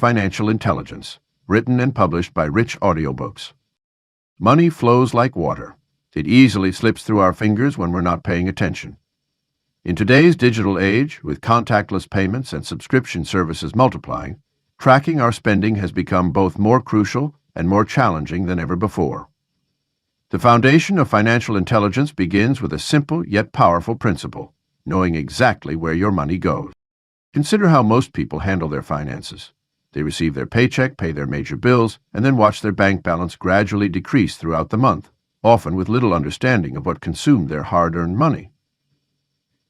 Financial Intelligence, written and published by Rich Audiobooks. Money flows like water. It easily slips through our fingers when we're not paying attention. In today's digital age, with contactless payments and subscription services multiplying, tracking our spending has become both more crucial and more challenging than ever before. The foundation of financial intelligence begins with a simple yet powerful principle: knowing exactly where your money goes. Consider how most people handle their finances. They receive their paycheck, pay their major bills, and then watch their bank balance gradually decrease throughout the month, often with little understanding of what consumed their hard-earned money.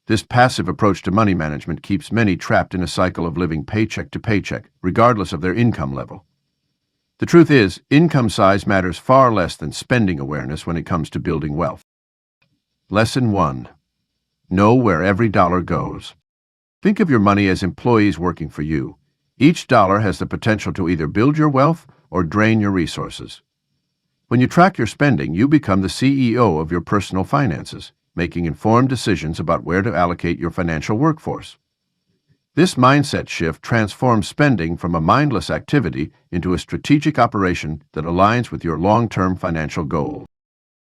This passive approach to money management keeps many trapped in a cycle of living paycheck to paycheck, regardless of their income level. The truth is, income size matters far less than spending awareness when it comes to building wealth. Lesson 1. Know where every dollar goes. Think of your money as employees working for you. Each dollar has the potential to either build your wealth or drain your resources. When you track your spending, you become the CEO of your personal finances, making informed decisions about where to allocate your financial workforce. This mindset shift transforms spending from a mindless activity into a strategic operation that aligns with your long-term financial goals.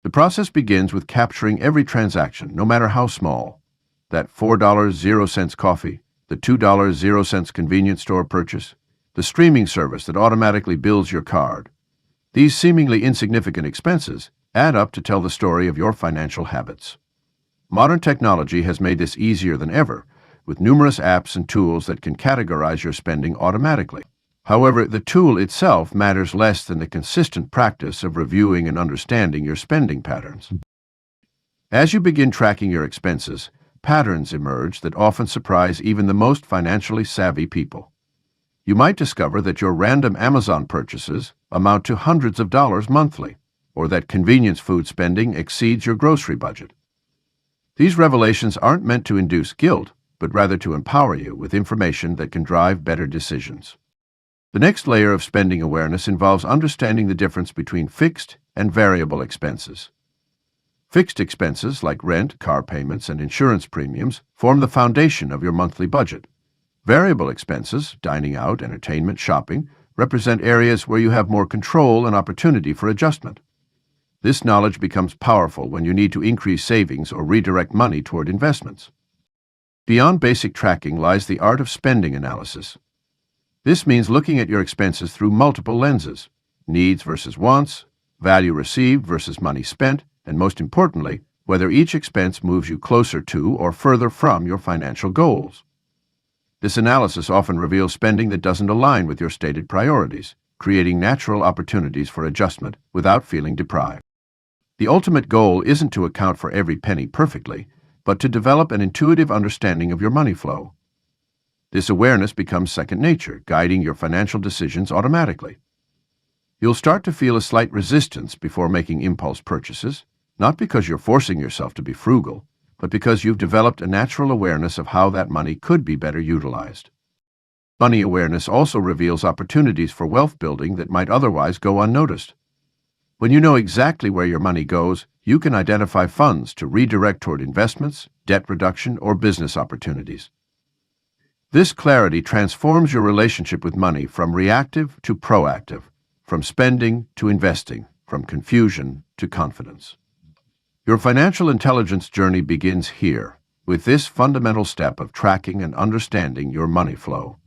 The process begins with capturing every transaction, no matter how small. That $4.00 coffee, the $2.00 convenience store purchase, the streaming service that automatically bills your card. These seemingly insignificant expenses add up to tell the story of your financial habits. Modern technology has made this easier than ever, with numerous apps and tools that can categorize your spending automatically. However, the tool itself matters less than the consistent practice of reviewing and understanding your spending patterns. As you begin tracking your expenses, patterns emerge that often surprise even the most financially savvy people. You might discover that your random Amazon purchases amount to hundreds of dollars monthly, or that convenience food spending exceeds your grocery budget. These revelations aren't meant to induce guilt, but rather to empower you with information that can drive better decisions. The next layer of spending awareness involves understanding the difference between fixed and variable expenses. Fixed expenses like rent, car payments, and insurance premiums form the foundation of your monthly budget. Variable expenses, dining out, entertainment, shopping, represent areas where you have more control and opportunity for adjustment. This knowledge becomes powerful when you need to increase savings or redirect money toward investments. Beyond basic tracking lies the art of spending analysis. This means looking at your expenses through multiple lenses: needs versus wants, value received versus money spent, and most importantly, whether each expense moves you closer to or further from your financial goals. This analysis often reveals spending that doesn't align with your stated priorities, creating natural opportunities for adjustment without feeling deprived. The ultimate goal isn't to account for every penny perfectly, but to develop an intuitive understanding of your money flow. This awareness becomes second nature, guiding your financial decisions automatically. You'll start to feel a slight resistance before making impulse purchases, not because you're forcing yourself to be frugal, but because you've developed a natural awareness of how that money could be better utilized. Money awareness also reveals opportunities for wealth building that might otherwise go unnoticed. When you know exactly where your money goes, you can identify funds to redirect toward investments, debt reduction, or business opportunities. This clarity transforms your relationship with money from reactive to proactive, from spending to investing, from confusion to confidence. Your financial intelligence journey begins here, with this fundamental step of tracking and understanding your money flow.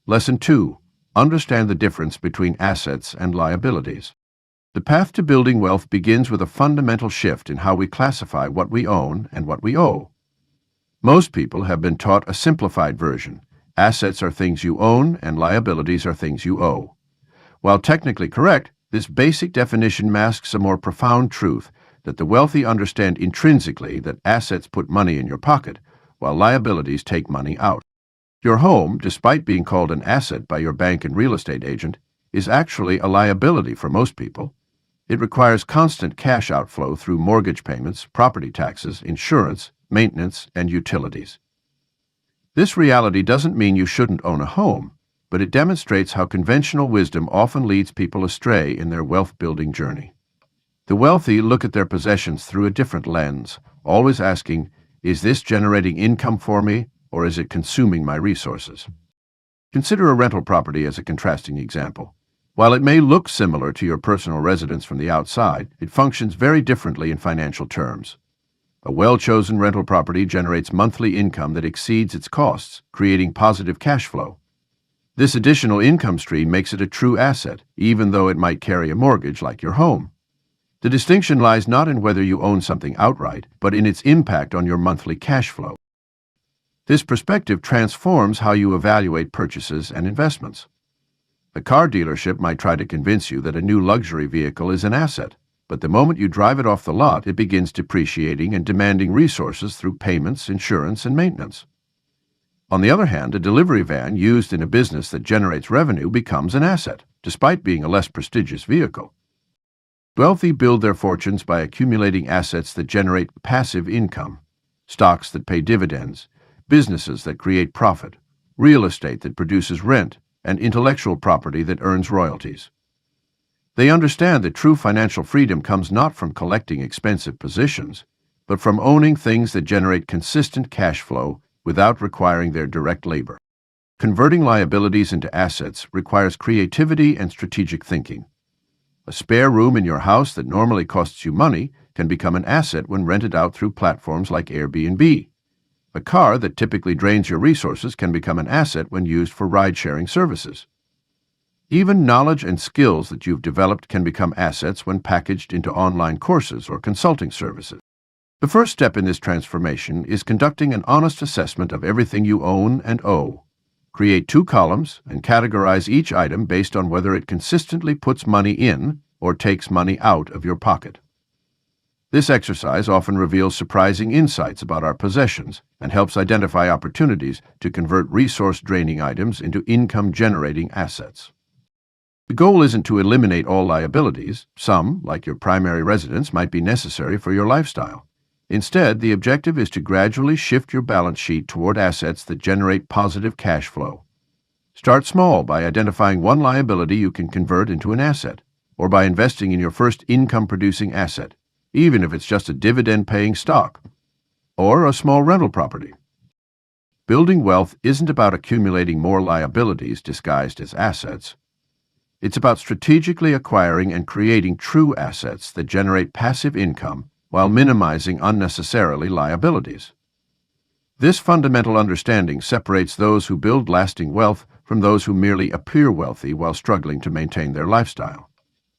Lesson 2. Understand the difference between assets and liabilities. The path to building wealth begins with a fundamental shift in how we classify what we own and what we owe. Most people have been taught a simplified version: assets are things you own and liabilities are things you owe. While technically correct, this basic definition masks a more profound truth that the wealthy understand intrinsically that assets put money in your pocket, while liabilities take money out. Your home, despite being called an asset by your bank and real estate agent, is actually a liability for most people. It requires constant cash outflow through mortgage payments, property taxes, insurance, maintenance, and utilities. This reality doesn't mean you shouldn't own a home, but it demonstrates how conventional wisdom often leads people astray in their wealth-building journey. The wealthy look at their possessions through a different lens, always asking, is this generating income for me, or is it consuming my resources? Consider a rental property as a contrasting example. While it may look similar to your personal residence from the outside, it functions very differently in financial terms. A well-chosen rental property generates monthly income that exceeds its costs, creating positive cash flow. This additional income stream makes it a true asset, even though it might carry a mortgage like your home. The distinction lies not in whether you own something outright, but in its impact on your monthly cash flow. This perspective transforms how you evaluate purchases and investments. A car dealership might try to convince you that a new luxury vehicle is an asset, but the moment you drive it off the lot, it begins depreciating and demanding resources through payments, insurance, and maintenance. On the other hand, a delivery van used in a business that generates revenue becomes an asset, despite being a less prestigious vehicle. Wealthy build their fortunes by accumulating assets that generate passive income, stocks that pay dividends, businesses that create profit, real estate that produces rent, and intellectual property that earns royalties. They understand that true financial freedom comes not from collecting expensive possessions, but from owning things that generate consistent cash flow without requiring their direct labor. Converting liabilities into assets requires creativity and strategic thinking. A spare room in your house that normally costs you money can become an asset when rented out through platforms like Airbnb. A car that typically drains your resources can become an asset when used for ride-sharing services. Even knowledge and skills that you've developed can become assets when packaged into online courses or consulting services. The first step in this transformation is conducting an honest assessment of everything you own and owe. Create 2 columns and categorize each item based on whether it consistently puts money in or takes money out of your pocket. This exercise often reveals surprising insights about our possessions and helps identify opportunities to convert resource-draining items into income-generating assets. The goal isn't to eliminate all liabilities. Some, like your primary residence, might be necessary for your lifestyle. Instead, the objective is to gradually shift your balance sheet toward assets that generate positive cash flow. Start small by identifying one liability you can convert into an asset, or by investing in your first income-producing asset, even if it's just a dividend-paying stock, or a small rental property. Building wealth isn't about accumulating more liabilities disguised as assets. It's about strategically acquiring and creating true assets that generate passive income while minimizing unnecessarily liabilities. This fundamental understanding separates those who build lasting wealth from those who merely appear wealthy while struggling to maintain their lifestyle.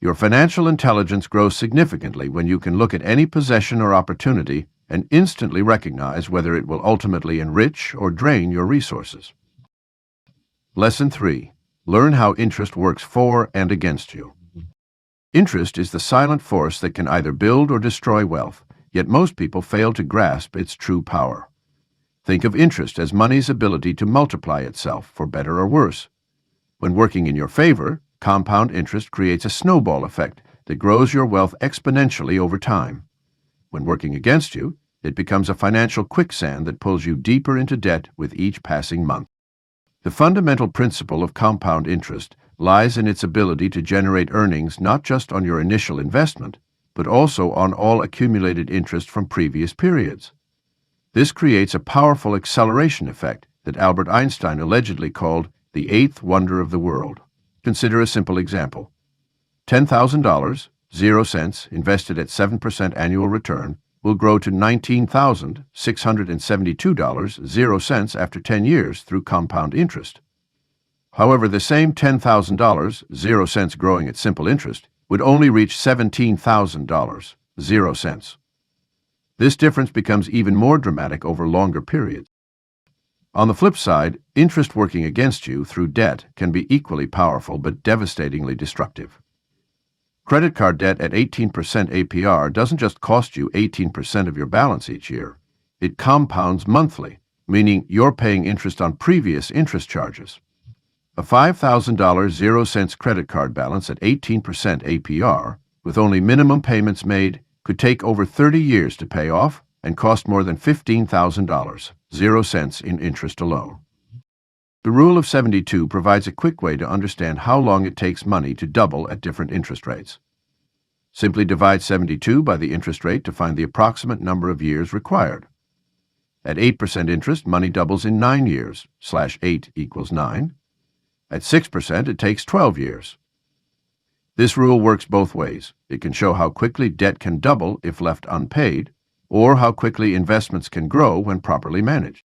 Your financial intelligence grows significantly when you can look at any possession or opportunity and instantly recognize whether it will ultimately enrich or drain your resources. Lesson 3. Learn how interest works for and against you. Interest is the silent force that can either build or destroy wealth, yet most people fail to grasp its true power. Think of interest as money's ability to multiply itself, for better or worse. When working in your favor, compound interest creates a snowball effect that grows your wealth exponentially over time. When working against you, it becomes a financial quicksand that pulls you deeper into debt with each passing month. The fundamental principle of compound interest lies in its ability to generate earnings not just on your initial investment, but also on all accumulated interest from previous periods. This creates a powerful acceleration effect that Albert Einstein allegedly called the eighth wonder of the world. Consider a simple example. $10,000, 0 cents, invested at 7% annual return, will grow to $19,672, 0 cents after 10 years through compound interest. However, the same $10,000, 0 cents growing at simple interest, would only reach $17,000, 0 cents. This difference becomes even more dramatic over longer periods. On the flip side, interest working against you through debt can be equally powerful but devastatingly destructive. Credit card debt at 18% APR doesn't just cost you 18% of your balance each year. It compounds monthly, meaning you're paying interest on previous interest charges. A $5,000 0 cents credit card balance at 18% APR, with only minimum payments made, could take over 30 years to pay off and cost more than $15,000, 0 cents in interest alone. The Rule of 72 provides a quick way to understand how long it takes money to double at different interest rates. Simply divide 72 by the interest rate to find the approximate number of years required. At 8% interest, money doubles in 9 years, /8 equals 9. At 6%, it takes 12 years. This rule works both ways. It can show how quickly debt can double if left unpaid, or how quickly investments can grow when properly managed.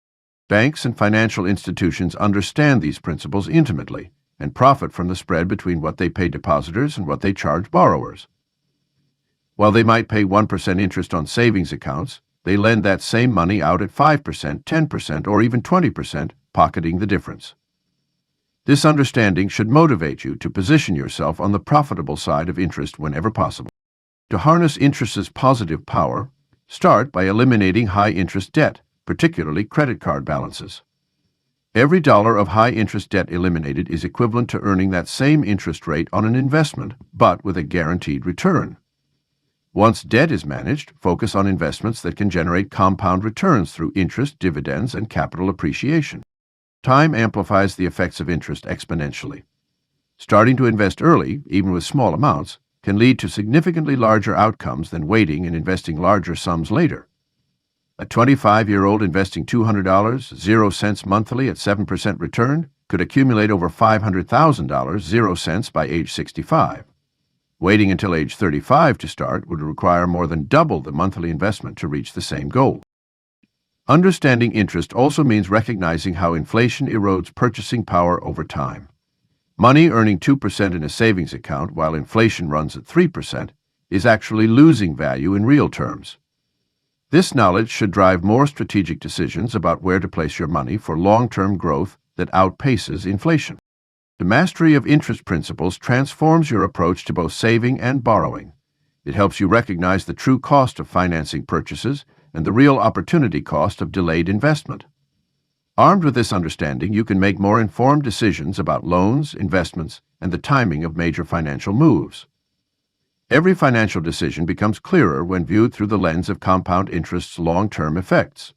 Banks and financial institutions understand these principles intimately and profit from the spread between what they pay depositors and what they charge borrowers. While they might pay 1% interest on savings accounts, they lend that same money out at 5%, 10%, or even 20%, pocketing the difference. This understanding should motivate you to position yourself on the profitable side of interest whenever possible. To harness interest's positive power, start by eliminating high-interest debt, particularly credit card balances. Every dollar of high-interest debt eliminated is equivalent to earning that same interest rate on an investment, but with a guaranteed return. Once debt is managed, focus on investments that can generate compound returns through interest, dividends, and capital appreciation. Time amplifies the effects of interest exponentially. Starting to invest early, even with small amounts, can lead to significantly larger outcomes than waiting and investing larger sums later. A 25-year-old investing $200, 0 cents monthly at 7% return, could accumulate over $500,000, 0 cents by age 65. Waiting until age 35 to start would require more than double the monthly investment to reach the same goal. Understanding interest also means recognizing how inflation erodes purchasing power over time. Money earning 2% in a savings account while inflation runs at 3% is actually losing value in real terms. This knowledge should drive more strategic decisions about where to place your money for long-term growth that outpaces inflation. The mastery of interest principles transforms your approach to both saving and borrowing. It helps you recognize the true cost of financing purchases and the real opportunity cost of delayed investment. Armed with this understanding, you can make more informed decisions about loans, investments, and the timing of major financial moves. Every financial decision becomes clearer when viewed through the lens of compound interest's long-term effects.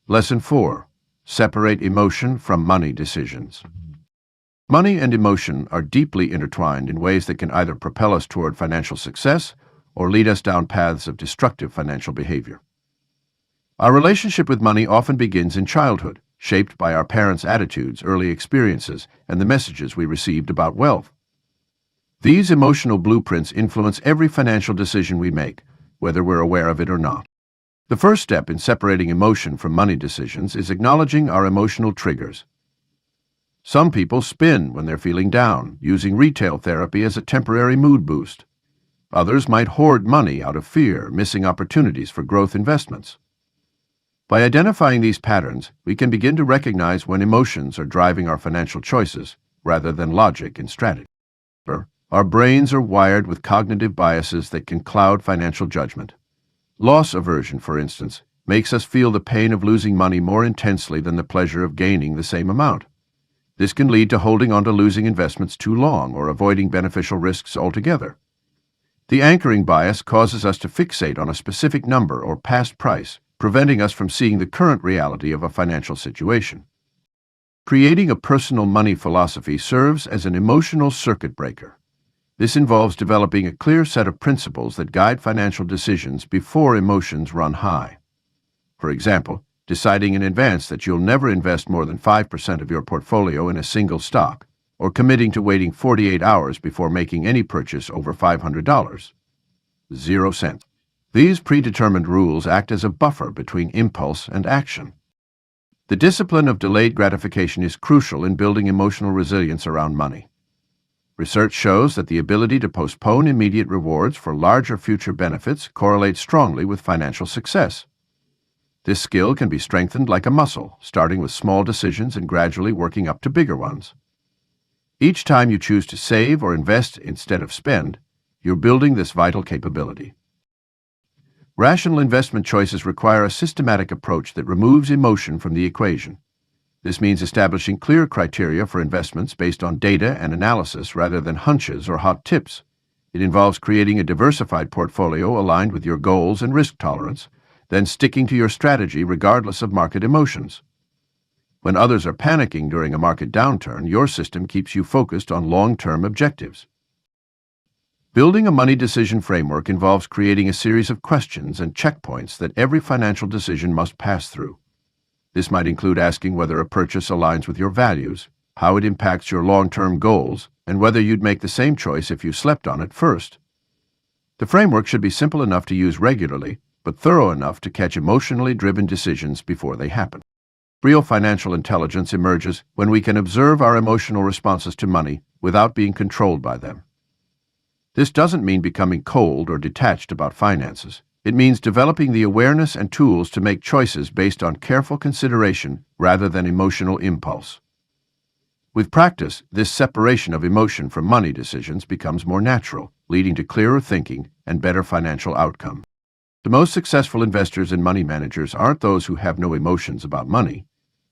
Lesson 4. Separate emotion from money decisions. Money and emotion are deeply intertwined in ways that can either propel us toward financial success or lead us down paths of destructive financial behavior. Our relationship with money often begins in childhood, shaped by our parents' attitudes, early experiences, and the messages we received about wealth. These emotional blueprints influence every financial decision we make, whether we're aware of it or not. The first step in separating emotion from money decisions is acknowledging our emotional triggers. Some people spin when they're feeling down, using retail therapy as a temporary mood boost. Others might hoard money out of fear, missing opportunities for growth investments. By identifying these patterns, we can begin to recognize when emotions are driving our financial choices rather than logic and strategy. Our brains are wired with cognitive biases that can cloud financial judgment. Loss aversion, for instance, makes us feel the pain of losing money more intensely than the pleasure of gaining the same amount. This can lead to holding on to losing investments too long or avoiding beneficial risks altogether. The anchoring bias causes us to fixate on a specific number or past price, preventing us from seeing the current reality of a financial situation. Creating a personal money philosophy serves as an emotional circuit breaker. This involves developing a clear set of principles that guide financial decisions before emotions run high. For example, deciding in advance that you'll never invest more than 5% of your portfolio in a single stock, or committing to waiting 48 hours before making any purchase over $500. 0 cents. These predetermined rules act as a buffer between impulse and action. The discipline of delayed gratification is crucial in building emotional resilience around money. Research shows that the ability to postpone immediate rewards for larger future benefits correlates strongly with financial success. This skill can be strengthened like a muscle, starting with small decisions and gradually working up to bigger ones. Each time you choose to save or invest instead of spend, you're building this vital capability. Rational investment choices require a systematic approach that removes emotion from the equation. This means establishing clear criteria for investments based on data and analysis rather than hunches or hot tips. It involves creating a diversified portfolio aligned with your goals and risk tolerance, then sticking to your strategy regardless of market emotions. When others are panicking during a market downturn, your system keeps you focused on long-term objectives. Building a money decision framework involves creating a series of questions and checkpoints that every financial decision must pass through. This might include asking whether a purchase aligns with your values, how it impacts your long-term goals, and whether you'd make the same choice if you slept on it first. The framework should be simple enough to use regularly, but thorough enough to catch emotionally driven decisions before they happen. Real financial intelligence emerges when we can observe our emotional responses to money without being controlled by them. This doesn't mean becoming cold or detached about finances. It means developing the awareness and tools to make choices based on careful consideration rather than emotional impulse. With practice, this separation of emotion from money decisions becomes more natural, leading to clearer thinking and better financial outcomes. The most successful investors and money managers aren't those who have no emotions about money.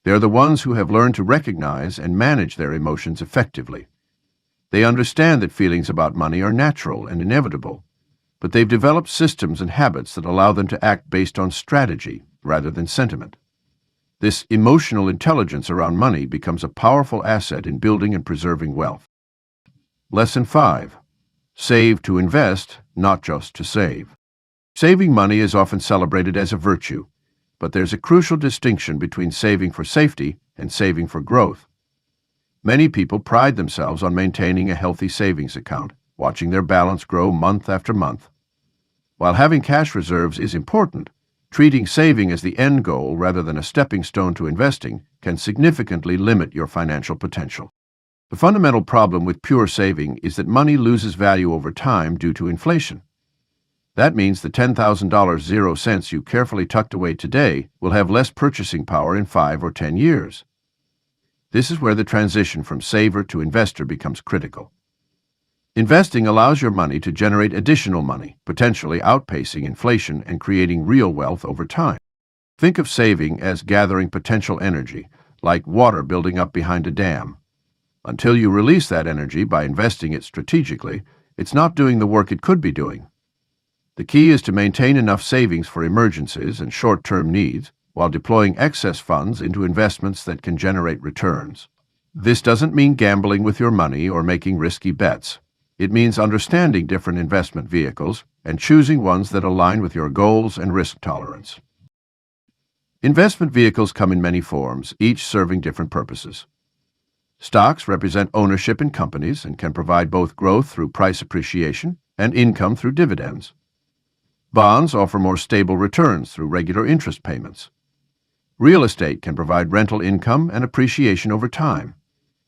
They're the ones who have learned to recognize and manage their emotions effectively. They understand that feelings about money are natural and inevitable, but they've developed systems and habits that allow them to act based on strategy rather than sentiment. This emotional intelligence around money becomes a powerful asset in building and preserving wealth. Lesson 5. Save to invest, not just to save. Saving money is often celebrated as a virtue, but there's a crucial distinction between saving for safety and saving for growth. Many people pride themselves on maintaining a healthy savings account, watching their balance grow month after month. While having cash reserves is important, treating saving as the end goal rather than a stepping stone to investing can significantly limit your financial potential. The fundamental problem with pure saving is that money loses value over time due to inflation. That means the $10,000 0 cents you carefully tucked away today will have less purchasing power in 5 or 10 years. This is where the transition from saver to investor becomes critical. Investing allows your money to generate additional money, potentially outpacing inflation and creating real wealth over time. Think of saving as gathering potential energy, like water building up behind a dam. Until you release that energy by investing it strategically, it's not doing the work it could be doing. The key is to maintain enough savings for emergencies and short-term needs, while deploying excess funds into investments that can generate returns. This doesn't mean gambling with your money or making risky bets. It means understanding different investment vehicles and choosing ones that align with your goals and risk tolerance. Investment vehicles come in many forms, each serving different purposes. Stocks represent ownership in companies and can provide both growth through price appreciation and income through dividends. Bonds offer more stable returns through regular interest payments. Real estate can provide rental income and appreciation over time.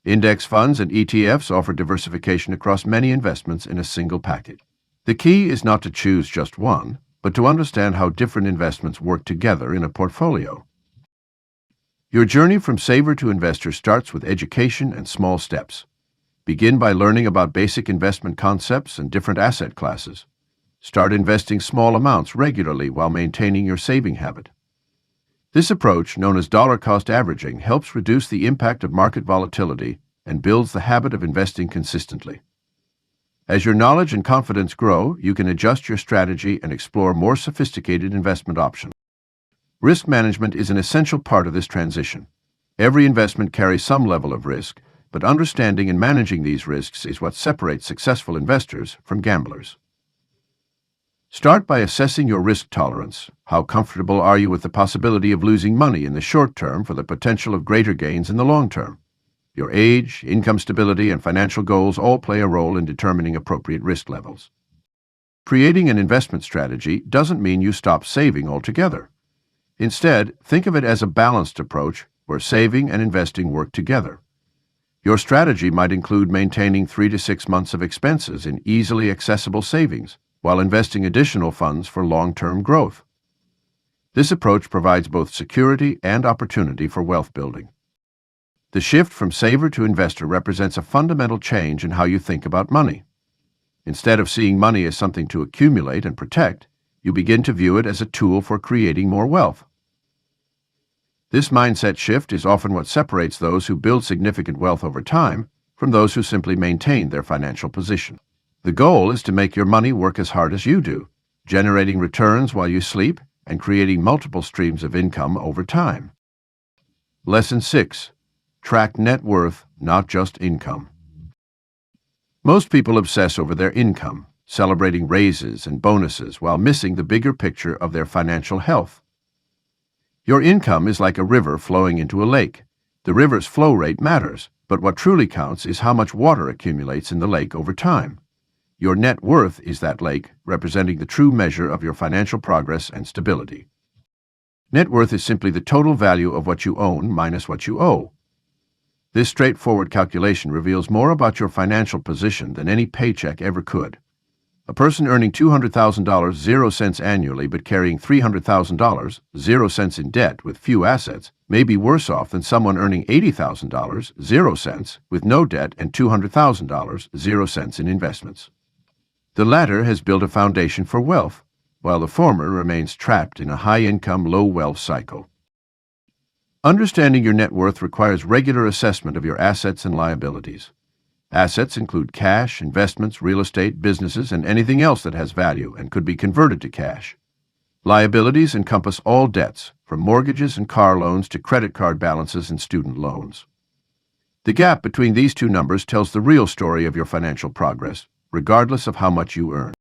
Index funds and ETFs offer diversification across many investments in a single package. The key is not to choose just one, but to understand how different investments work together in a portfolio. Your journey from saver to investor starts with education and small steps. Begin by learning about basic investment concepts and different asset classes. Start investing small amounts regularly while maintaining your saving habit. This approach, known as dollar-cost averaging, helps reduce the impact of market volatility and builds the habit of investing consistently. As your knowledge and confidence grow, you can adjust your strategy and explore more sophisticated investment options. Risk management is an essential part of this transition. Every investment carries some level of risk, but understanding and managing these risks is what separates successful investors from gamblers. Start by assessing your risk tolerance. How comfortable are you with the possibility of losing money in the short term for the potential of greater gains in the long term? Your age, income stability, and financial goals all play a role in determining appropriate risk levels. Creating an investment strategy doesn't mean you stop saving altogether. Instead, think of it as a balanced approach where saving and investing work together. Your strategy might include maintaining 3 to 6 months of expenses in easily accessible savings, while investing additional funds for long-term growth. This approach provides both security and opportunity for wealth building. The shift from saver to investor represents a fundamental change in how you think about money. Instead of seeing money as something to accumulate and protect, you begin to view it as a tool for creating more wealth. This mindset shift is often what separates those who build significant wealth over time from those who simply maintain their financial position. The goal is to make your money work as hard as you do, generating returns while you sleep and creating multiple streams of income over time. Lesson 6. Track net worth, not just income. Most people obsess over their income, celebrating raises and bonuses while missing the bigger picture of their financial health. Your income is like a river flowing into a lake. The river's flow rate matters, But what truly counts is how much water accumulates in the lake over time. Your net worth is that lake, representing the true measure of your financial progress and stability. Net worth is simply the total value of what you own minus what you owe. This straightforward calculation reveals more about your financial position than any paycheck ever could. A person earning $200,000, 0 cents annually, but carrying $300,000, 0 cents in debt with few assets, may be worse off than someone earning $80,000, 0 cents, with no debt and $200,000, 0 cents in investments. The latter has built a foundation for wealth, while the former remains trapped in a high-income, low-wealth cycle. Understanding your net worth requires regular assessment of your assets and liabilities. Assets include cash, investments, real estate, businesses, and anything else that has value and could be converted to cash. Liabilities encompass all debts, from mortgages and car loans to credit card balances and student loans. The gap between these two numbers tells the real story of your financial progress, regardless of how much you earn.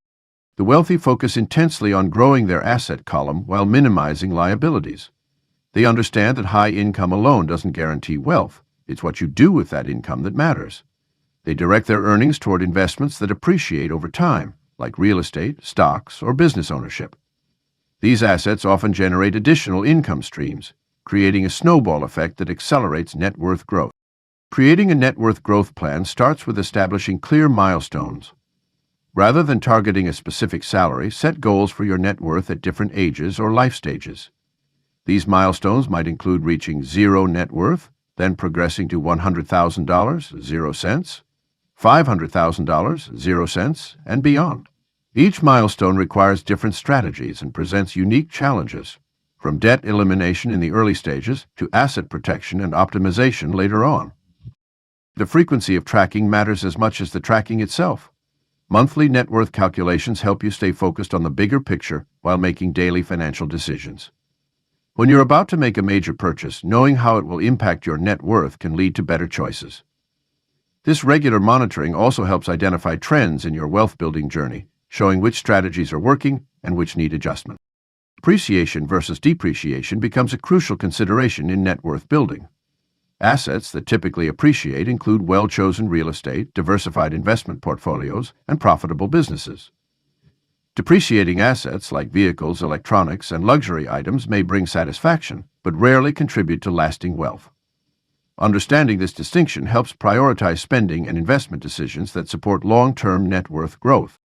The wealthy focus intensely on growing their asset column while minimizing liabilities. They understand that high income alone doesn't guarantee wealth. It's what you do with that income that matters. They direct their earnings toward investments that appreciate over time, like real estate, stocks, or business ownership. These assets often generate additional income streams, creating a snowball effect that accelerates net worth growth. Creating a net worth growth plan starts with establishing clear milestones. Rather than targeting a specific salary, set goals for your net worth at different ages or life stages. These milestones might include reaching zero net worth, then progressing to $100,000, 0 cents, $500,000, 0 cents, and beyond. Each milestone requires different strategies and presents unique challenges, from debt elimination in the early stages to asset protection and optimization later on. The frequency of tracking matters as much as the tracking itself. Monthly net worth calculations help you stay focused on the bigger picture while making daily financial decisions. When you're about to make a major purchase, knowing how it will impact your net worth can lead to better choices. This regular monitoring also helps identify trends in your wealth-building journey, showing which strategies are working and which need adjustment. Appreciation versus depreciation becomes a crucial consideration in net worth building. Assets that typically appreciate include well-chosen real estate, diversified investment portfolios, and profitable businesses. Depreciating assets like vehicles, electronics, and luxury items may bring satisfaction, but rarely contribute to lasting wealth. Understanding this distinction helps prioritize spending and investment decisions that support long-term net worth growth.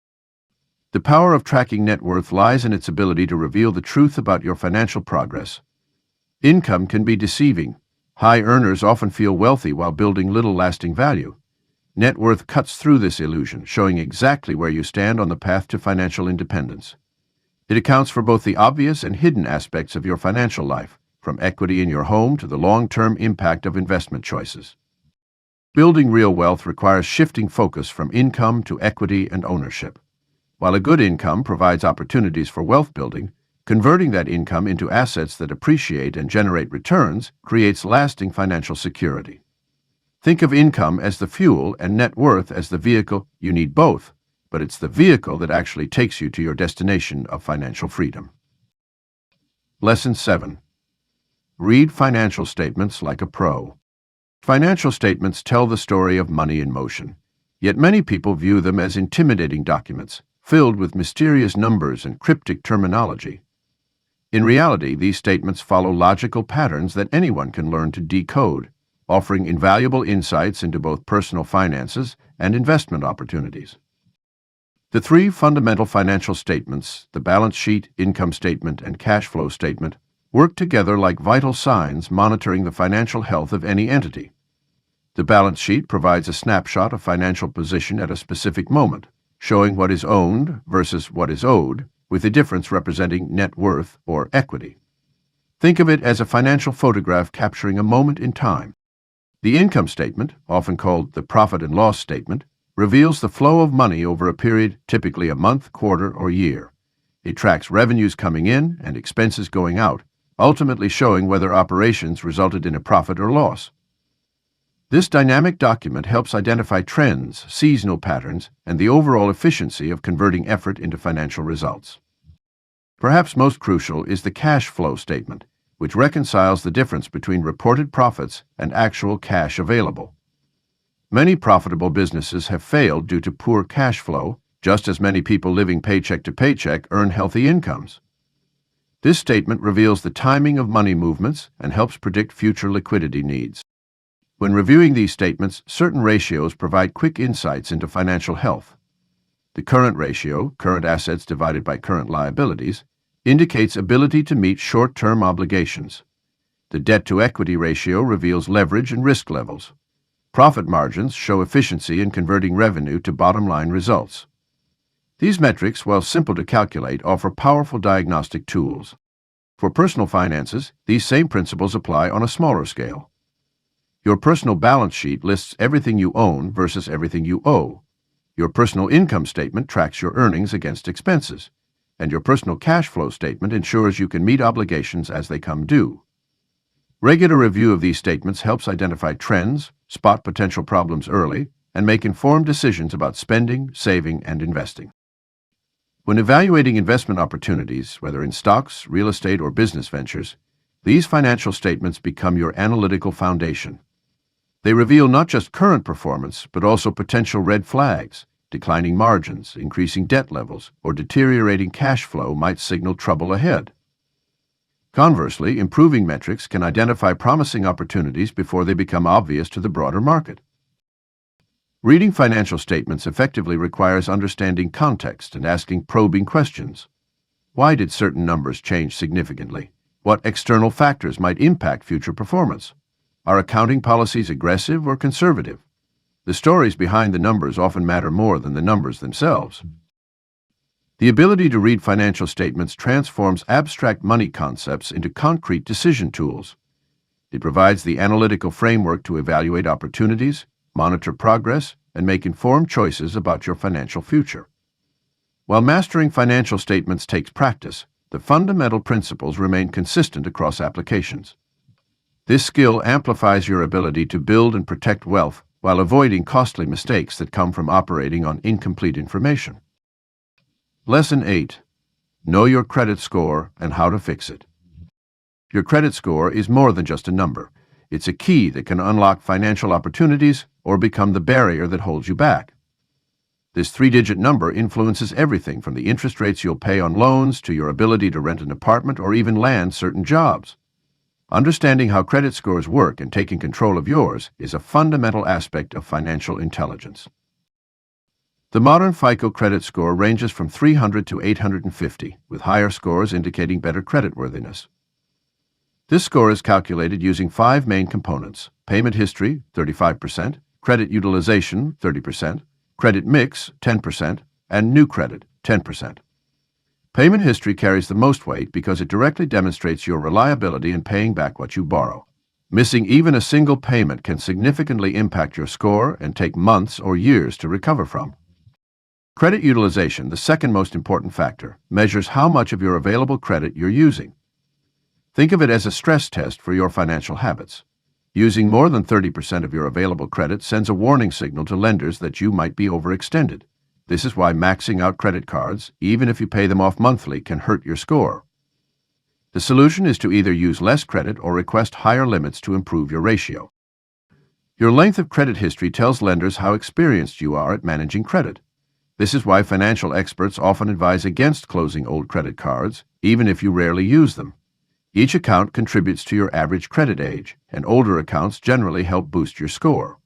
The power of tracking net worth lies in its ability to reveal the truth about your financial progress. Income can be deceiving. High earners often feel wealthy while building little lasting value. Net worth cuts through this illusion, showing exactly where you stand on the path to financial independence. It accounts for both the obvious and hidden aspects of your financial life, from equity in your home to the long-term impact of investment choices. Building real wealth requires shifting focus from income to equity and ownership. While a good income provides opportunities for wealth building, converting that income into assets that appreciate and generate returns creates lasting financial security. Think of income as the fuel and net worth as the vehicle. You need both, but it's the vehicle that actually takes you to your destination of financial freedom. Lesson 7. Read financial statements like a pro. Financial statements tell the story of money in motion, yet many people view them as intimidating documents, filled with mysterious numbers and cryptic terminology. In reality, these statements follow logical patterns that anyone can learn to decode, offering invaluable insights into both personal finances and investment opportunities. The three fundamental financial statements, the balance sheet, income statement, and cash flow statement, work together like vital signs monitoring the financial health of any entity. The balance sheet provides a snapshot of financial position at a specific moment, showing what is owned versus what is owed, with the difference representing net worth or equity. Think of it as a financial photograph capturing a moment in time. The income statement, often called the profit and loss statement, reveals the flow of money over a period, typically a month, quarter, or year. It tracks revenues coming in and expenses going out, ultimately showing whether operations resulted in a profit or loss. This dynamic document helps identify trends, seasonal patterns, and the overall efficiency of converting effort into financial results. Perhaps most crucial is the cash flow statement, which reconciles the difference between reported profits and actual cash available. Many profitable businesses have failed due to poor cash flow, just as many people living paycheck to paycheck earn healthy incomes. This statement reveals the timing of money movements and helps predict future liquidity needs. When reviewing these statements, certain ratios provide quick insights into financial health. The current ratio, current assets divided by current liabilities, indicates ability to meet short-term obligations. The debt-to-equity ratio reveals leverage and risk levels. Profit margins show efficiency in converting revenue to bottom-line results. These metrics, while simple to calculate, offer powerful diagnostic tools. For personal finances, these same principles apply on a smaller scale. Your personal balance sheet lists everything you own versus everything you owe. Your personal income statement tracks your earnings against expenses, and your personal cash flow statement ensures you can meet obligations as they come due. Regular review of these statements helps identify trends, spot potential problems early, and make informed decisions about spending, saving, and investing. When evaluating investment opportunities, whether in stocks, real estate, or business ventures, these financial statements become your analytical foundation. They reveal not just current performance, but also potential red flags. Declining margins, increasing debt levels, or deteriorating cash flow might signal trouble ahead. Conversely, improving metrics can identify promising opportunities before they become obvious to the broader market. Reading financial statements effectively requires understanding context and asking probing questions. Why did certain numbers change significantly? What external factors might impact future performance? Are accounting policies aggressive or conservative? The stories behind the numbers often matter more than the numbers themselves. The ability to read financial statements transforms abstract money concepts into concrete decision tools. It provides the analytical framework to evaluate opportunities, monitor progress, and make informed choices about your financial future. While mastering financial statements takes practice, the fundamental principles remain consistent across applications. This skill amplifies your ability to build and protect wealth while avoiding costly mistakes that come from operating on incomplete information. Lesson 8. Know your credit score and how to fix it. Your credit score is more than just a number. It's a key that can unlock financial opportunities or become the barrier that holds you back. This three-digit number influences everything from the interest rates you'll pay on loans to your ability to rent an apartment or even land certain jobs. Understanding how credit scores work and taking control of yours is a fundamental aspect of financial intelligence. The modern FICO credit score ranges from 300 to 850, with higher scores indicating better creditworthiness. This score is calculated using 5 main components: payment history, 35%, credit utilization, 30%, credit mix, 10%, and new credit, 10%. Payment history carries the most weight because it directly demonstrates your reliability in paying back what you borrow. Missing even a single payment can significantly impact your score and take months or years to recover from. Credit utilization, the second most important factor, measures how much of your available credit you're using. Think of it as a stress test for your financial habits. Using more than 30% of your available credit sends a warning signal to lenders that you might be overextended. This is why maxing out credit cards, even if you pay them off monthly, can hurt your score. The solution is to either use less credit or request higher limits to improve your ratio. Your length of credit history tells lenders how experienced you are at managing credit. This is why financial experts often advise against closing old credit cards, even if you rarely use them. Each account contributes to your average credit age, and older accounts generally help boost your score.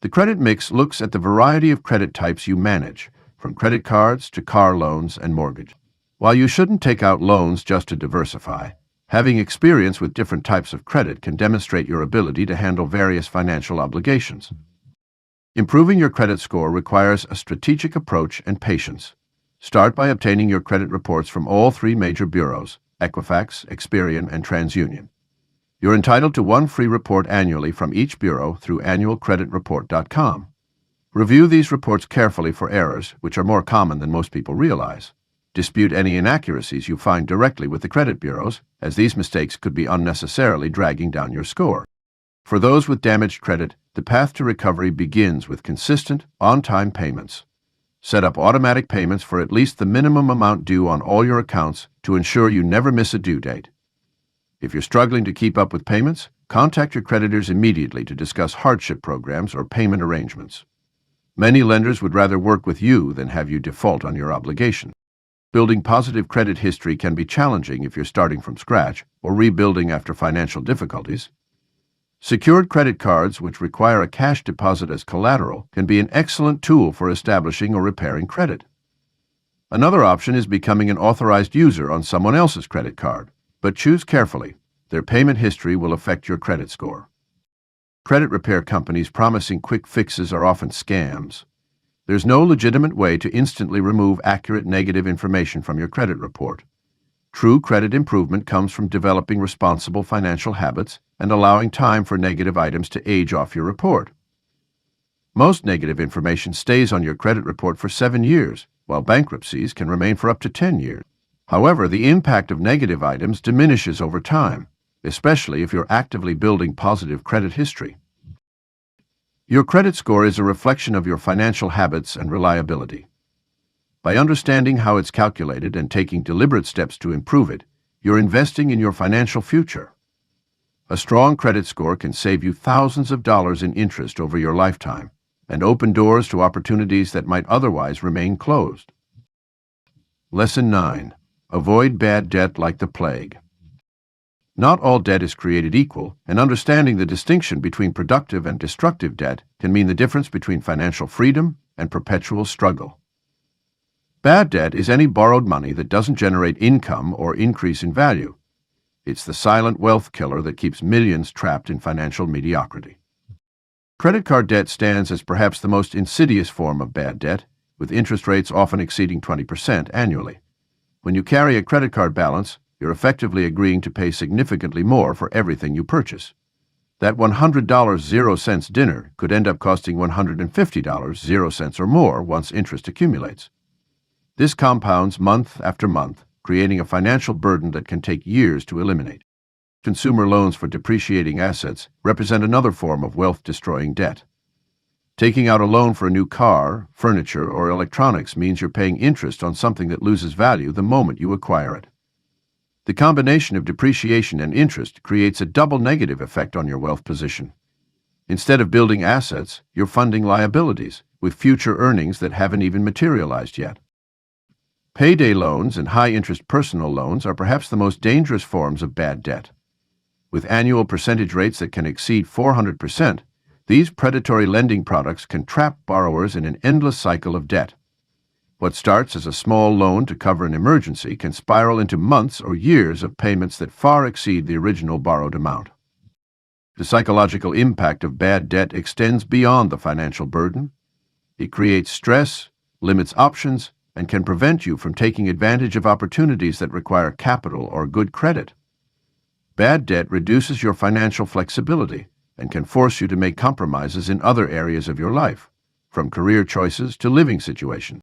The credit mix looks at the variety of credit types you manage, from credit cards to car loans and mortgage. While you shouldn't take out loans just to diversify, having experience with different types of credit can demonstrate your ability to handle various financial obligations. Improving your credit score requires a strategic approach and patience. Start by obtaining your credit reports from all 3 major bureaus, Equifax, Experian, and TransUnion. You're entitled to 1 free report annually from each bureau through annualcreditreport.com. Review these reports carefully for errors, which are more common than most people realize. Dispute any inaccuracies you find directly with the credit bureaus, as these mistakes could be unnecessarily dragging down your score. For those with damaged credit, the path to recovery begins with consistent, on-time payments. Set up automatic payments for at least the minimum amount due on all your accounts to ensure you never miss a due date. If you're struggling to keep up with payments, Contact your creditors immediately to discuss hardship programs or payment arrangements. Many lenders would rather work with you than have you default on your obligation. Building positive credit history can be challenging if you're starting from scratch or rebuilding after financial difficulties. Secured credit cards, which require a cash deposit as collateral, can be an excellent tool for establishing or repairing credit. Another option is becoming an authorized user on someone else's credit card, but choose carefully. Their payment history will affect your credit score. Credit repair companies promising quick fixes are often scams. There's no legitimate way to instantly remove accurate negative information from your credit report. True credit improvement comes from developing responsible financial habits and allowing time for negative items to age off your report. Most negative information stays on your credit report for 7 years, while bankruptcies can remain for up to 10 years. However, the impact of negative items diminishes over time, especially if you're actively building positive credit history. Your credit score is a reflection of your financial habits and reliability. By understanding how it's calculated and taking deliberate steps to improve it, you're investing in your financial future. A strong credit score can save you thousands of dollars in interest over your lifetime and open doors to opportunities that might otherwise remain closed. Lesson 9. Avoid bad debt like the plague. Not all debt is created equal, and understanding the distinction between productive and destructive debt can mean the difference between financial freedom and perpetual struggle. Bad debt is any borrowed money that doesn't generate income or increase in value. It's the silent wealth killer that keeps millions trapped in financial mediocrity. Credit card debt stands as perhaps the most insidious form of bad debt, with interest rates often exceeding 20% annually. When you carry a credit card balance, you're effectively agreeing to pay significantly more for everything you purchase. That $100 0 dinner could end up costing $150 0 or more once interest accumulates. This compounds month after month, creating a financial burden that can take years to eliminate. Consumer loans for depreciating assets represent another form of wealth-destroying debt. Taking out a loan for a new car, furniture, or electronics means you're paying interest on something that loses value the moment you acquire it. The combination of depreciation and interest creates a double negative effect on your wealth position. Instead of building assets, you're funding liabilities, with future earnings that haven't even materialized yet. Payday loans and high-interest personal loans are perhaps the most dangerous forms of bad debt. With annual percentage rates that can exceed 400%, these predatory lending products can trap borrowers in an endless cycle of debt. What starts as a small loan to cover an emergency can spiral into months or years of payments that far exceed the original borrowed amount. The psychological impact of bad debt extends beyond the financial burden. It creates stress, limits options, and can prevent you from taking advantage of opportunities that require capital or good credit. Bad debt reduces your financial flexibility and can force you to make compromises in other areas of your life, from career choices to living situations.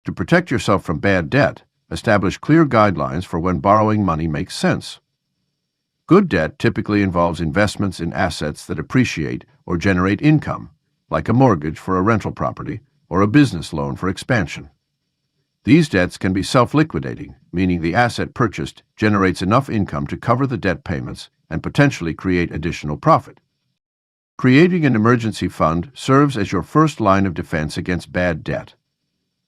To protect yourself from bad debt, establish clear guidelines for when borrowing money makes sense. Good debt typically involves investments in assets that appreciate or generate income, like a mortgage for a rental property or a business loan for expansion. These debts can be self-liquidating, meaning the asset purchased generates enough income to cover the debt payments and potentially create additional profit. Creating an emergency fund serves as your first line of defense against bad debt.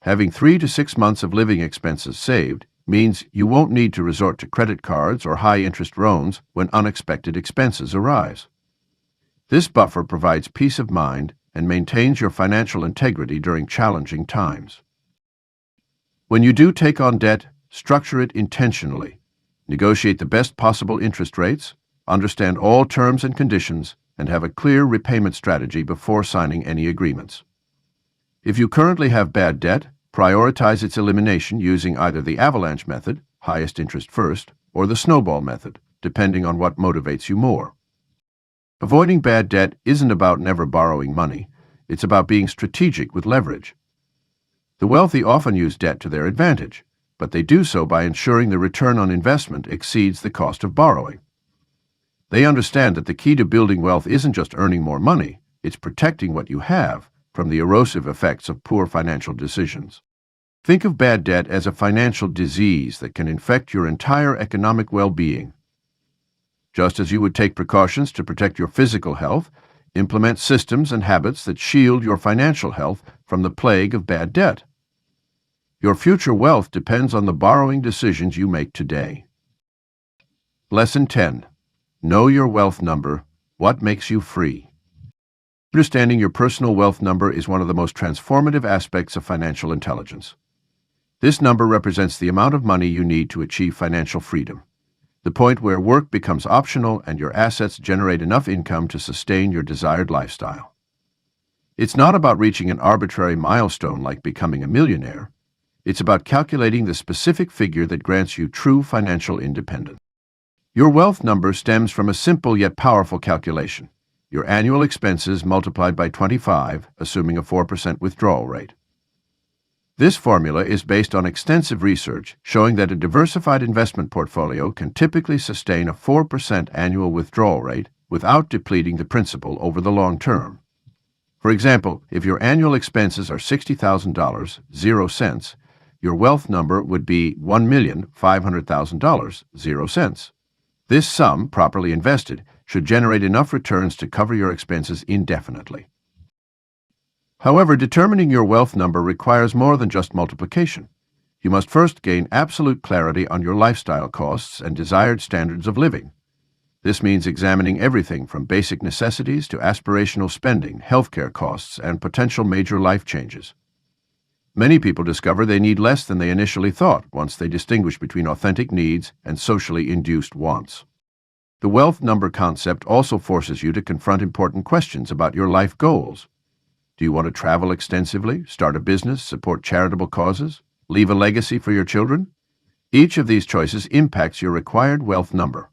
Having 3 to 6 months of living expenses saved means you won't need to resort to credit cards or high-interest loans when unexpected expenses arise. This buffer provides peace of mind and maintains your financial integrity during challenging times. When you do take on debt, structure it intentionally. Negotiate the best possible interest rates, understand all terms and conditions, and have a clear repayment strategy before signing any agreements. If you currently have bad debt, prioritize its elimination using either the avalanche method, highest interest first, or the snowball method, depending on what motivates you more. Avoiding bad debt isn't about never borrowing money. It's about being strategic with leverage. The wealthy often use debt to their advantage, but they do so by ensuring the return on investment exceeds the cost of borrowing. They understand that the key to building wealth isn't just earning more money, it's protecting what you have from the erosive effects of poor financial decisions. Think of bad debt as a financial disease that can infect your entire economic well-being. Just as you would take precautions to protect your physical health, implement systems and habits that shield your financial health from the plague of bad debt. Your future wealth depends on the borrowing decisions you make today. Lesson 10. Know your wealth number. What makes you free? Understanding your personal wealth number is one of the most transformative aspects of financial intelligence. This number represents the amount of money you need to achieve financial freedom, the point where work becomes optional and your assets generate enough income to sustain your desired lifestyle. It's not about reaching an arbitrary milestone like becoming a millionaire. It's about calculating the specific figure that grants you true financial independence. Your wealth number stems from a simple yet powerful calculation: your annual expenses multiplied by 25, assuming a 4% withdrawal rate. This formula is based on extensive research showing that a diversified investment portfolio can typically sustain a 4% annual withdrawal rate without depleting the principal over the long term. For example, if your annual expenses are $60,000, 0 cents, your wealth number would be $1,500,000, 0 cents. This sum, properly invested, should generate enough returns to cover your expenses indefinitely. However, determining your wealth number requires more than just multiplication. You must first gain absolute clarity on your lifestyle costs and desired standards of living. This means examining everything from basic necessities to aspirational spending, healthcare costs, and potential major life changes. Many people discover they need less than they initially thought once they distinguish between authentic needs and socially induced wants. The wealth number concept also forces you to confront important questions about your life goals. Do you want to travel extensively, start a business, support charitable causes, leave a legacy for your children? Each of these choices impacts your required wealth number.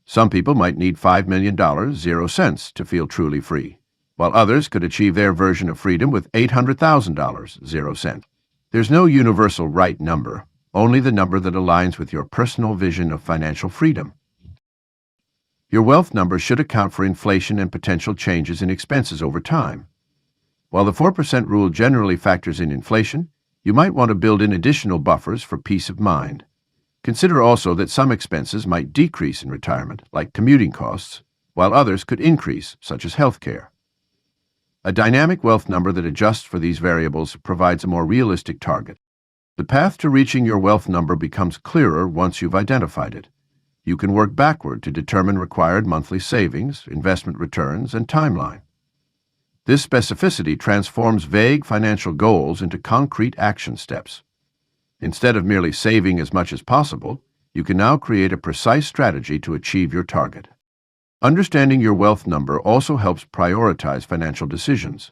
Some people might need $5 million, 0 cents, to feel truly free, while others could achieve their version of freedom with $800,000, 0 cents. There's no universal right number, only the number that aligns with your personal vision of financial freedom. Your wealth number should account for inflation and potential changes in expenses over time. While the 4% rule generally factors in inflation, you might want to build in additional buffers for peace of mind. Consider also that some expenses might decrease in retirement, like commuting costs, while others could increase, such as health care. A dynamic wealth number that adjusts for these variables provides a more realistic target. The path to reaching your wealth number becomes clearer once you've identified it. You can work backward to determine required monthly savings, investment returns, and timeline. This specificity transforms vague financial goals into concrete action steps. Instead of merely saving as much as possible, you can now create a precise strategy to achieve your target. Understanding your wealth number also helps prioritize financial decisions.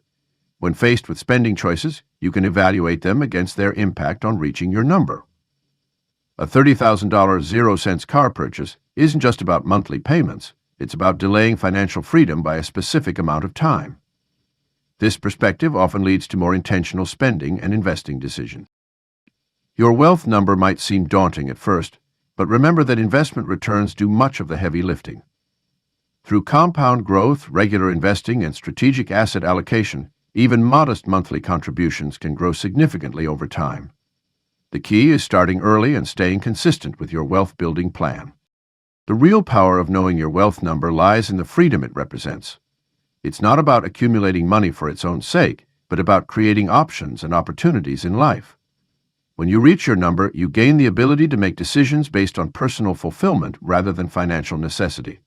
When faced with spending choices, you can evaluate them against their impact on reaching your number. A $30,000 0 cents car purchase isn't just about monthly payments, it's about delaying financial freedom by a specific amount of time. This perspective often leads to more intentional spending and investing decisions. Your wealth number might seem daunting at first, but remember that investment returns do much of the heavy lifting. Through compound growth, regular investing, and strategic asset allocation, even modest monthly contributions can grow significantly over time. The key is starting early and staying consistent with your wealth-building plan. The real power of knowing your wealth number lies in the freedom it represents. It's not about accumulating money for its own sake, but about creating options and opportunities in life. When you reach your number, you gain the ability to make decisions based on personal fulfillment rather than financial necessity.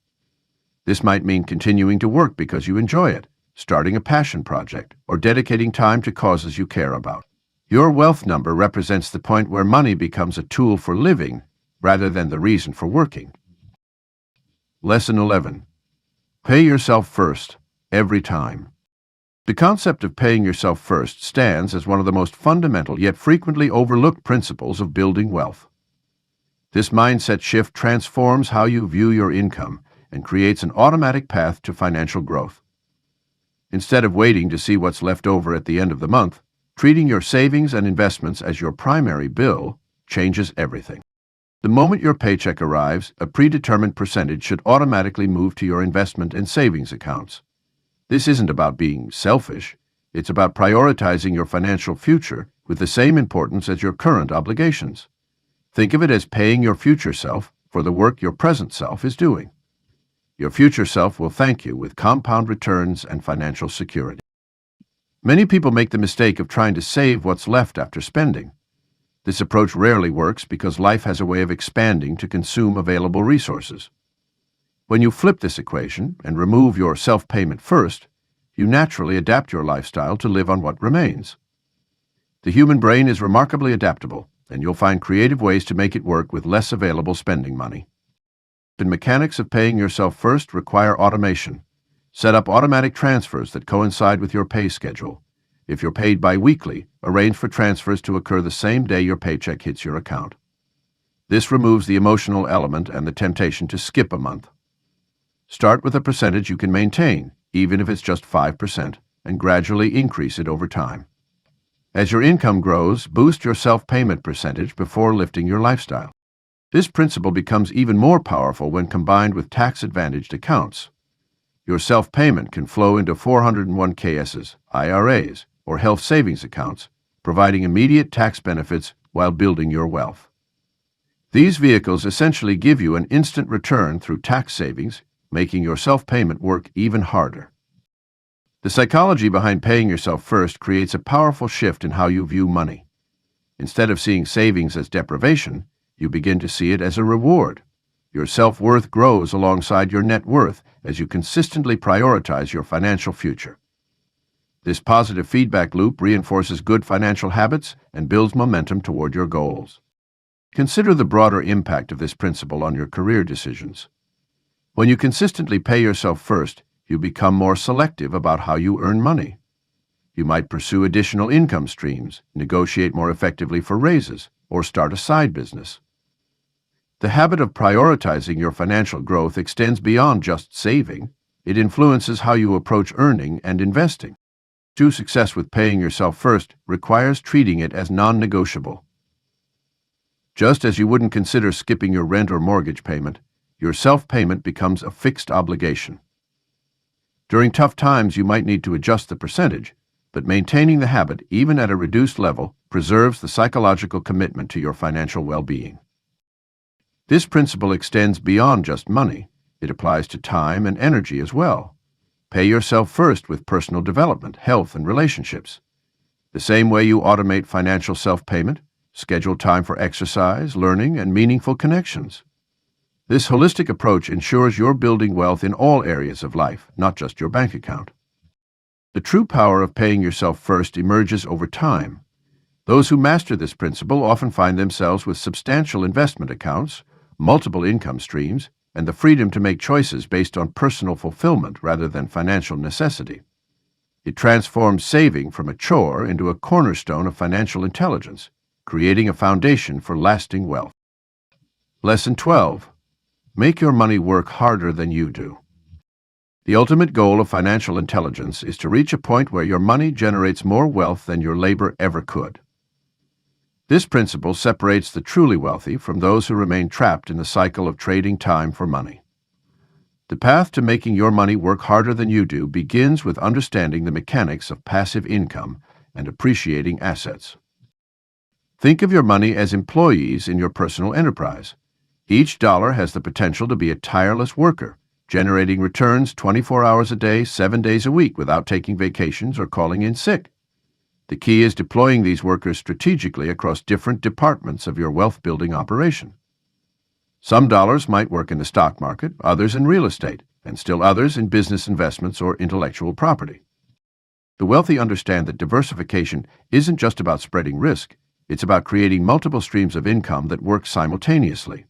This might mean continuing to work because you enjoy it, starting a passion project, or dedicating time to causes you care about. Your wealth number represents the point where money becomes a tool for living rather than the reason for working. Lesson 11. Pay yourself first. Every time. The concept of paying yourself first stands as one of the most fundamental yet frequently overlooked principles of building wealth. This mindset shift transforms how you view your income and creates an automatic path to financial growth. Instead of waiting to see what's left over at the end of the month, treating your savings and investments as your primary bill changes everything. The moment your paycheck arrives, a predetermined percentage should automatically move to your investment and savings accounts. This isn't about being selfish. It's about prioritizing your financial future with the same importance as your current obligations. Think of it as paying your future self for the work your present self is doing. Your future self will thank you with compound returns and financial security. Many people make the mistake of trying to save what's left after spending. This approach rarely works because life has a way of expanding to consume available resources. When you flip this equation and remove your self-payment first, you naturally adapt your lifestyle to live on what remains. The human brain is remarkably adaptable, and you'll find creative ways to make it work with less available spending money. The mechanics of paying yourself first require automation. Set up automatic transfers that coincide with your pay schedule. If you're paid bi-weekly, arrange for transfers to occur the same day your paycheck hits your account. This removes the emotional element and the temptation to skip a month. Start with a percentage you can maintain, even if it's just 5%, and gradually increase it over time. As your income grows, boost your self-payment percentage before lifting your lifestyle. This principle becomes even more powerful when combined with tax-advantaged accounts. Your self-payment can flow into 401ks, IRAs, or health savings accounts, providing immediate tax benefits while building your wealth. These vehicles essentially give you an instant return through tax savings, making your self-payment work even harder. The psychology behind paying yourself first creates a powerful shift in how you view money. Instead of seeing savings as deprivation, you begin to see it as a reward. Your self-worth grows alongside your net worth as you consistently prioritize your financial future. This positive feedback loop reinforces good financial habits and builds momentum toward your goals. Consider the broader impact of this principle on your career decisions. When you consistently pay yourself first, you become more selective about how you earn money. You might pursue additional income streams, negotiate more effectively for raises, or start a side business. The habit of prioritizing your financial growth extends beyond just saving. It influences how you approach earning and investing. True success with paying yourself first requires treating it as non-negotiable. Just as you wouldn't consider skipping your rent or mortgage payment, your self-payment becomes a fixed obligation. During tough times, you might need to adjust the percentage, but maintaining the habit, even at a reduced level, preserves the psychological commitment to your financial well-being. This principle extends beyond just money. It applies to time and energy as well. Pay yourself first with personal development, health, and relationships. The same way you automate financial self-payment, schedule time for exercise, learning, and meaningful connections. This holistic approach ensures you're building wealth in all areas of life, not just your bank account. The true power of paying yourself first emerges over time. Those who master this principle often find themselves with substantial investment accounts, multiple income streams, and the freedom to make choices based on personal fulfillment rather than financial necessity. It transforms saving from a chore into a cornerstone of financial intelligence, creating a foundation for lasting wealth. Lesson 12. Make your money work harder than you do. The ultimate goal of financial intelligence is to reach a point where your money generates more wealth than your labor ever could. This principle separates the truly wealthy from those who remain trapped in the cycle of trading time for money. The path to making your money work harder than you do begins with understanding the mechanics of passive income and appreciating assets. Think of your money as employees in your personal enterprise. Each dollar has the potential to be a tireless worker, generating returns 24 hours a day, 7 days a week without taking vacations or calling in sick. The key is deploying these workers strategically across different departments of your wealth-building operation. Some dollars might work in the stock market, others in real estate, and still others in business investments or intellectual property. The wealthy understand that diversification isn't just about spreading risk, it's about creating multiple streams of income that work simultaneously.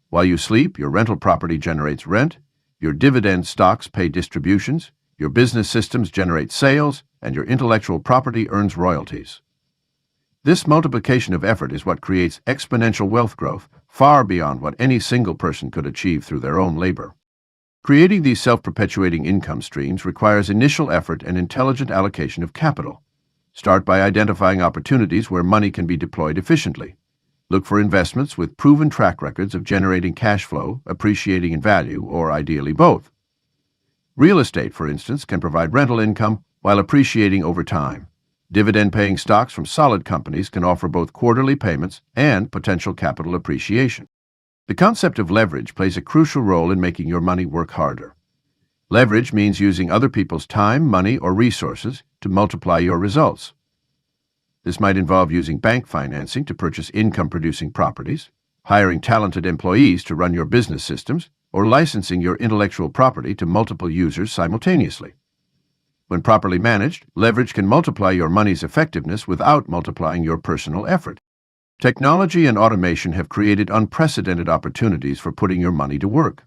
While you sleep, your rental property generates rent, your dividend stocks pay distributions, your business systems generate sales, and your intellectual property earns royalties. This multiplication of effort is what creates exponential wealth growth, far beyond what any single person could achieve through their own labor. Creating these self-perpetuating income streams requires initial effort and intelligent allocation of capital. Start by identifying opportunities where money can be deployed efficiently. Look for investments with proven track records of generating cash flow, appreciating in value, or ideally both. Real estate, for instance, can provide rental income while appreciating over time. Dividend-paying stocks from solid companies can offer both quarterly payments and potential capital appreciation. The concept of leverage plays a crucial role in making your money work harder. Leverage means using other people's time, money, or resources to multiply your results. This might involve using bank financing to purchase income-producing properties, hiring talented employees to run your business systems, or licensing your intellectual property to multiple users simultaneously. When properly managed, leverage can multiply your money's effectiveness without multiplying your personal effort. Technology and automation have created unprecedented opportunities for putting your money to work.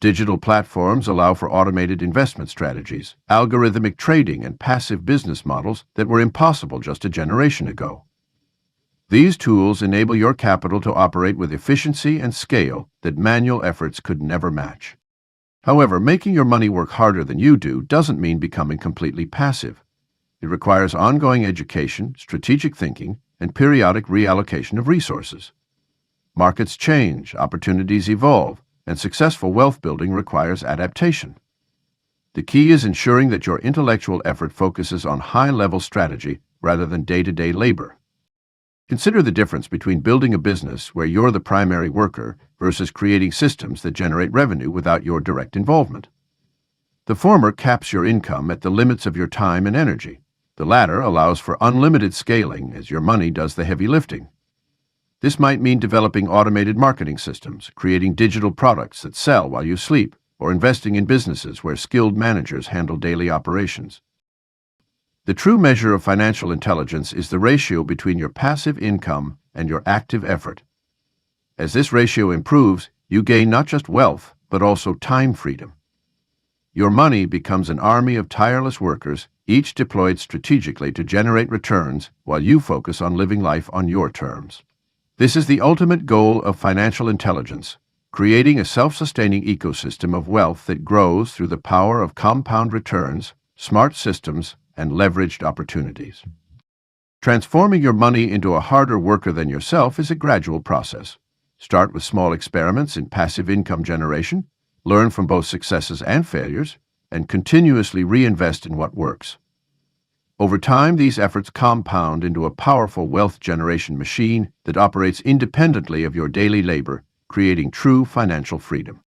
Digital platforms allow for automated investment strategies, algorithmic trading, and passive business models that were impossible just a generation ago. These tools enable your capital to operate with efficiency and scale that manual efforts could never match. However, making your money work harder than you do doesn't mean becoming completely passive. It requires ongoing education, strategic thinking, and periodic reallocation of resources. Markets change, opportunities evolve, and successful wealth building requires adaptation. The key is ensuring that your intellectual effort focuses on high-level strategy rather than day-to-day labor. Consider the difference between building a business where you're the primary worker versus creating systems that generate revenue without your direct involvement. The former caps your income at the limits of your time and energy. The latter allows for unlimited scaling as your money does the heavy lifting. This might mean developing automated marketing systems, creating digital products that sell while you sleep, or investing in businesses where skilled managers handle daily operations. The true measure of financial intelligence is the ratio between your passive income and your active effort. As this ratio improves, you gain not just wealth, but also time freedom. Your money becomes an army of tireless workers, each deployed strategically to generate returns while you focus on living life on your terms. This is the ultimate goal of financial intelligence, creating a self-sustaining ecosystem of wealth that grows through the power of compound returns, smart systems, and leveraged opportunities. Transforming your money into a harder worker than yourself is a gradual process. Start with small experiments in passive income generation, learn from both successes and failures, and continuously reinvest in what works. Over time, these efforts compound into a powerful wealth generation machine that operates independently of your daily labor, creating true financial freedom.